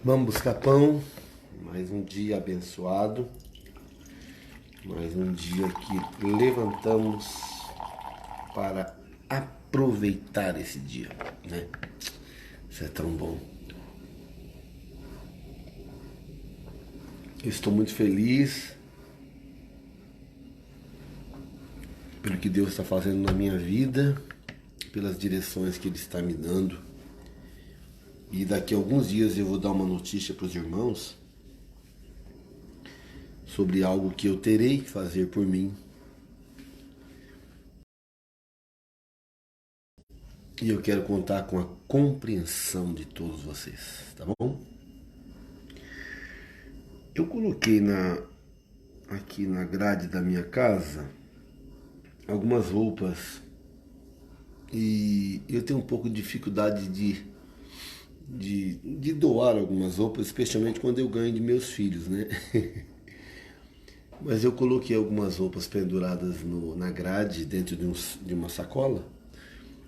Vamos buscar pão, mais um dia abençoado, mais um dia que levantamos para aproveitar esse dia, né? Isso é tão bom. Eu estou muito feliz pelo que Deus está fazendo na minha vida, pelas direções que Ele está me dando. E daqui a alguns dias eu vou dar uma notícia para os irmãos sobre algo que eu terei que fazer por mim. E eu quero contar com a compreensão de todos vocês, tá bom? Eu coloquei aqui na grade da minha casa algumas roupas e eu tenho um pouco de dificuldade de doar algumas roupas, especialmente quando eu ganho de meus filhos, né? Mas eu coloquei algumas roupas penduradas na grade, dentro de uma sacola,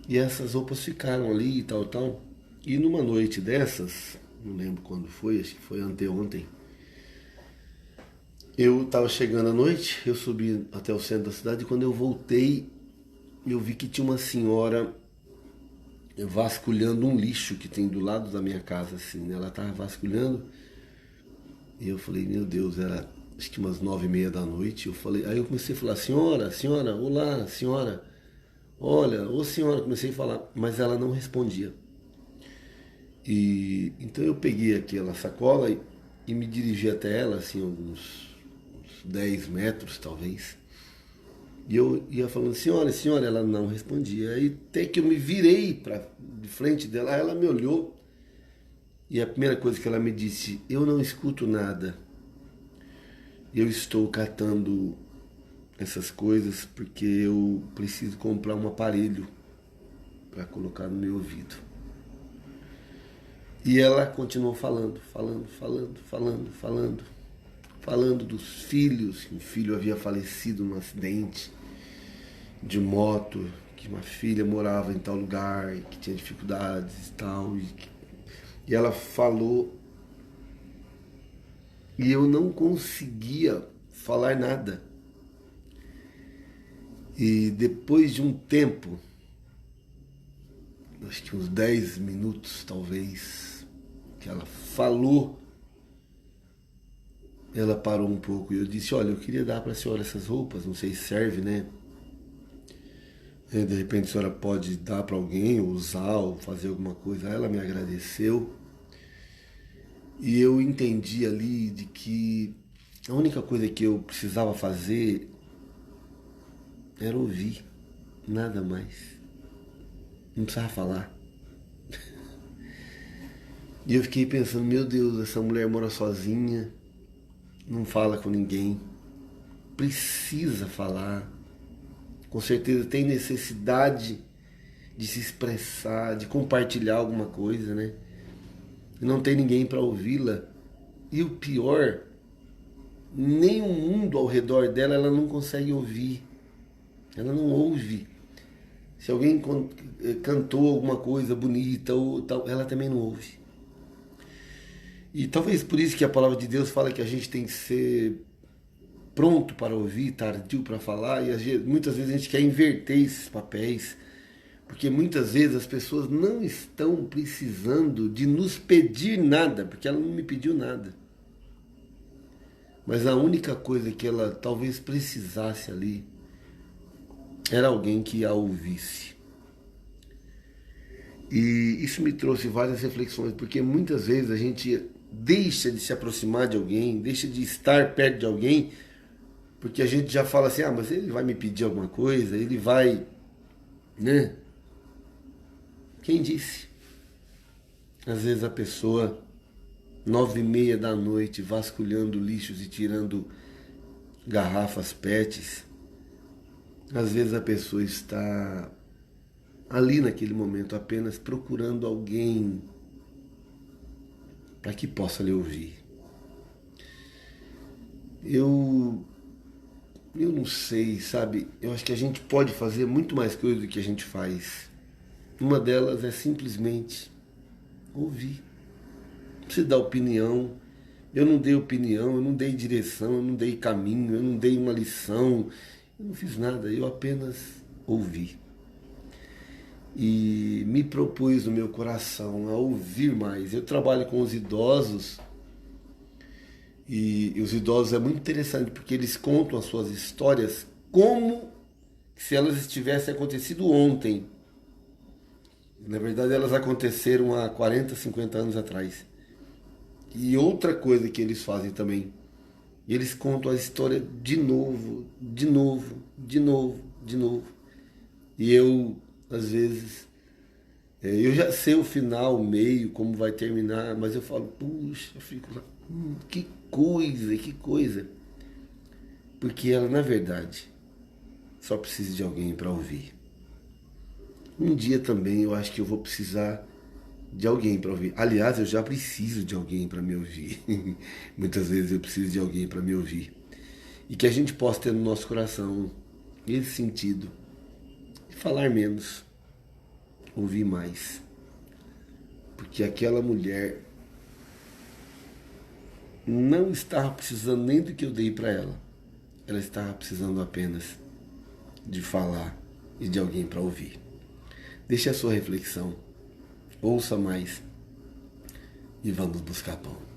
e essas roupas ficaram ali e tal. E numa noite dessas, não lembro quando foi, acho que foi anteontem, eu estava chegando à noite, eu subi até o centro da cidade, e quando eu voltei, eu vi que tinha uma senhora vasculhando um lixo que tem do lado da minha casa, assim, né? Ela estava vasculhando, e eu falei, meu Deus, era acho que umas 9h30 da noite. Aí eu comecei a falar, senhora, olá, senhora, olha, ô senhora, comecei a falar, mas ela não respondia. E então eu peguei aquela sacola e me dirigi até ela, assim, uns 10 metros talvez. E eu ia falando, senhora, ela não respondia. Aí até que eu me virei de frente dela, ela me olhou e a primeira coisa que ela me disse, eu não escuto nada. Eu estou catando essas coisas porque eu preciso comprar um aparelho para colocar no meu ouvido. E ela continuou falando dos filhos, que um filho havia falecido num acidente de moto, que uma filha morava em tal lugar, e que tinha dificuldades e tal. E ela falou e eu não conseguia falar nada. E depois de um tempo, acho que uns 10 minutos talvez, que ela falou, ela parou um pouco e eu disse, olha, eu queria dar para a senhora essas roupas, não sei se serve, né? De repente a senhora pode dar para alguém, ou usar, ou fazer alguma coisa. Ela me agradeceu e eu entendi ali de que a única coisa que eu precisava fazer era ouvir, nada mais. Não precisava falar. E eu fiquei pensando, meu Deus, essa mulher mora sozinha, não fala com ninguém, precisa falar, com certeza tem necessidade de se expressar, de compartilhar alguma coisa, né? E não tem ninguém para ouvi-la. E o pior, nem o mundo ao redor dela ela não consegue ouvir. Ela não ouve. Se alguém cantou alguma coisa bonita ou tal, ela também não ouve. E talvez por isso que a palavra de Deus fala que a gente tem que ser pronto para ouvir, tardio para falar, e muitas vezes a gente quer inverter esses papéis, porque muitas vezes as pessoas não estão precisando de nos pedir nada, porque ela não me pediu nada. Mas a única coisa que ela talvez precisasse ali era alguém que a ouvisse. E isso me trouxe várias reflexões, porque muitas vezes a gente deixa de se aproximar de alguém, deixa de estar perto de alguém, porque a gente já fala assim, mas ele vai me pedir alguma coisa, ele vai, né? Quem disse? Às vezes a pessoa, 9h30 da noite, vasculhando lixos e tirando garrafas PETs, às vezes a pessoa está ali naquele momento apenas procurando alguém para que possa lhe ouvir. Eu não sei, sabe? Eu acho que a gente pode fazer muito mais coisa do que a gente faz. Uma delas é simplesmente ouvir. precisa dar opinião. Eu não dei opinião, eu não dei direção, eu não dei caminho, eu não dei uma lição, eu não fiz nada, eu apenas ouvi. E me propus no meu coração a ouvir mais. Eu trabalho com os idosos e os idosos é muito interessante porque eles contam as suas histórias como se elas tivessem acontecido ontem. Na verdade, elas aconteceram há 40, 50 anos atrás. E outra coisa que eles fazem também, eles contam a história de novo, de novo, de novo, de novo. E eu, às vezes, eu já sei o final, o meio, como vai terminar, mas eu falo, puxa, eu fico lá, que coisa, que coisa. Porque ela, na verdade, só precisa de alguém para ouvir. Um dia também eu acho que eu vou precisar de alguém para ouvir. Aliás, eu já preciso de alguém para me ouvir. Muitas vezes eu preciso de alguém para me ouvir. E que a gente possa ter no nosso coração esse sentido de falar menos, ouvir mais. Porque aquela mulher não estava precisando nem do que eu dei para ela. Ela estava precisando apenas de falar e de alguém para ouvir. Deixe a sua reflexão. Ouça mais e vamos buscar pão.